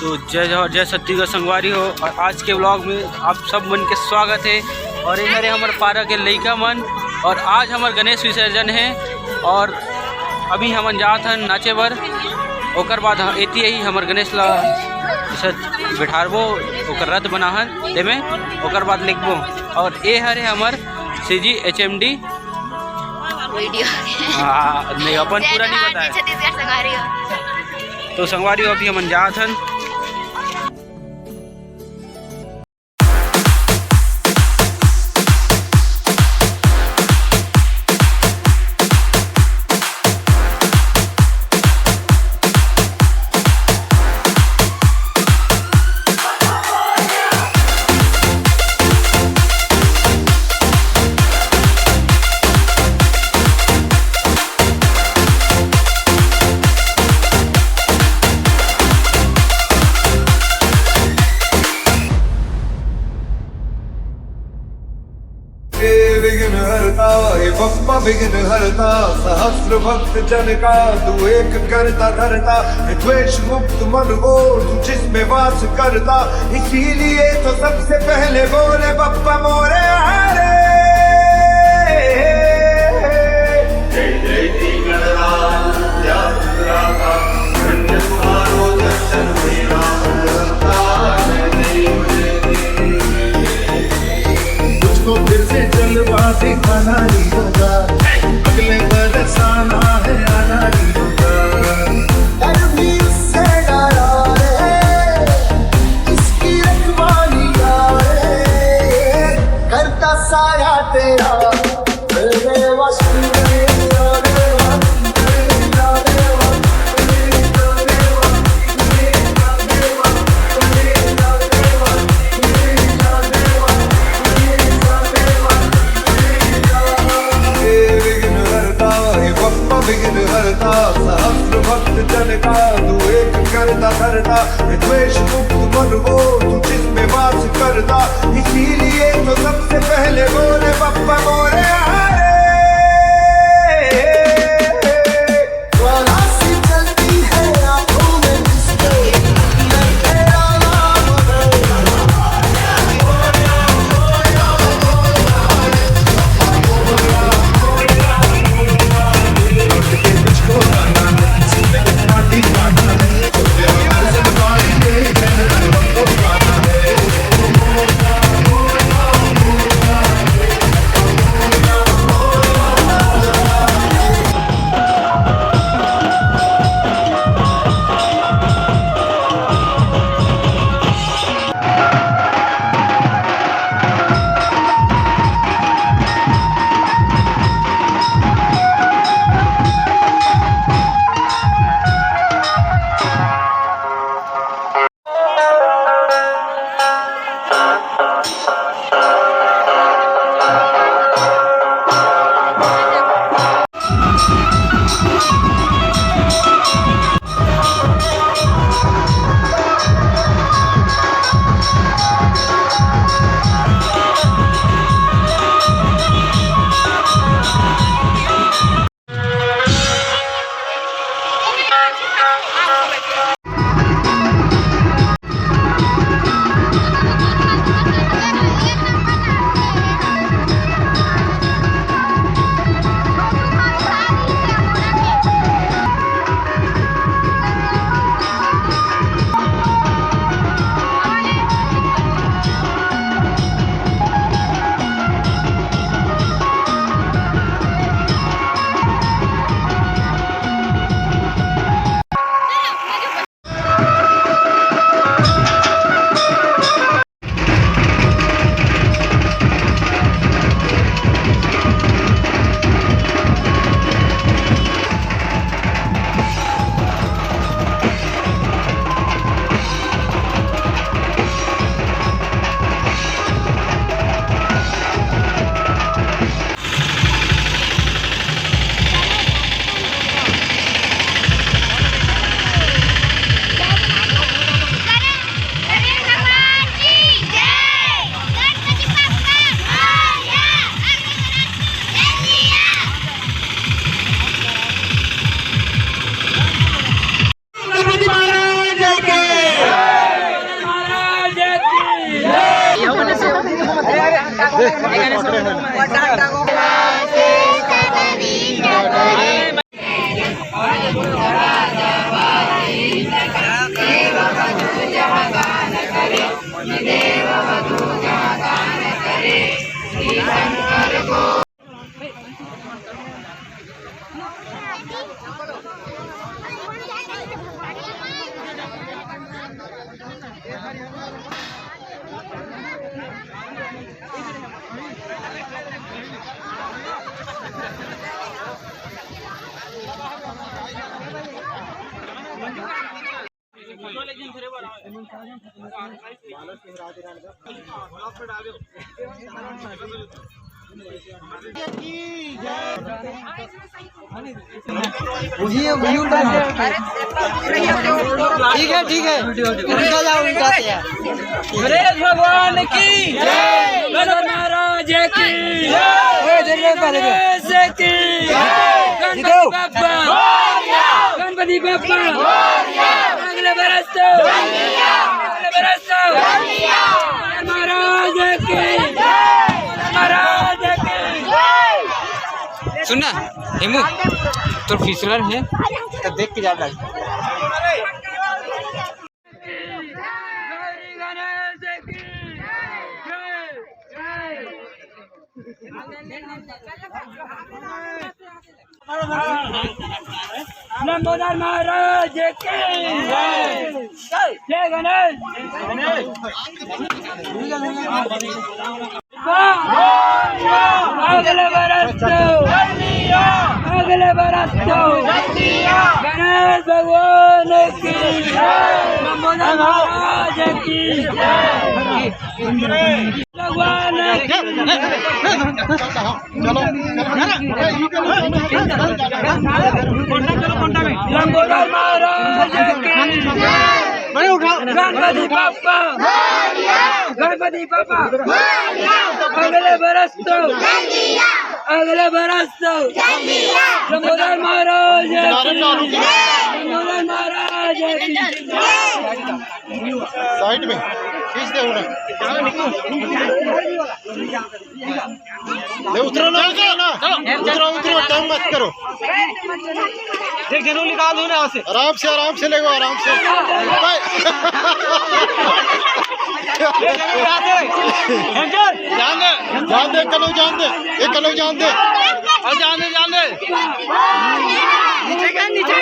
तो जय जय जय छत्तीसगढ़ संगवारी हो। और आज के ब्लॉग में आप सब मन के स्वागत है। और ये मेरे हमारे पारा के लइका मन। और आज हमारे गणेश विसर्जन है और अभी हम जात हन नाचे बर। ओकर बाद एती ही हमारे गणेश ला बिठारबो, ओकर रथ बनाहन तेमें, ओकर बाद लिखबो। और ये हरे हमार CG HMD वीडियो। हाँ नहीं अपन पूरा नहीं बताया। छत्तीसगढ़ संगवारी हो। तो संगवारी अभी हम जात हन। विघ्न हरता हे बप्पा विघ्न हरता, सहस्र भक्त जन का तू एक करता धरता। द्वेष मुक्त मन वो तू जिसमें वास करता, इसीलिए तो सबसे पहले बोले बप्पा मोरे हरे। जय जय ती गणराज यात्रा कन्यारो दर्शन मेरा फिर से जलवा दिखाना ही होगा, अगले बरस आना है आना ही होगा। डर भी उससे डरा रे, इसकी रखवाली रे, करता साया तेरा तेरे वश में। विघ्न हरता सहस्र भक्त जन का तू एक करता धरता। द्वेष मुक्त मन वो तू जिसमें वास करता, इसीलिए तो सबसे पहले बोले बप्पा मोरे हरे। सी चलती है आंखों में जिसके तेरा नाम ठीक है ठीक है, उनका जाओ उनका गणेश भगवान की जय, गणपति महाराज की जय, गणेश की गणपति बप्पा, गणपति बप्पा अगले बरस तो, अगले बरस तो महाराज की, महाराज की। सुनना हेमू, तो फिसलर है तो देख के जा लग लंबोदर महाराज की जय, गणेश अगले बरस तो, अगले बरस तो गणेश भगवान की, लंबोदर महाराज की भगवान लंबोदर महाराज की, गणपति बप्पा, गणपति बप्पा अगले बरस तो, अगले बरस तो लंबोदर महाराज की, लंबोदर महाराज की। साइड में खींच दे उन्हें, उतरो ना, उतरो उतरो, टाइम मत करो, एक जनू निकाल दो ना से, आराम से लेगो, आराम से। जान दे कलो, जान दे, एक कलो जान दे, और जान दे नीचे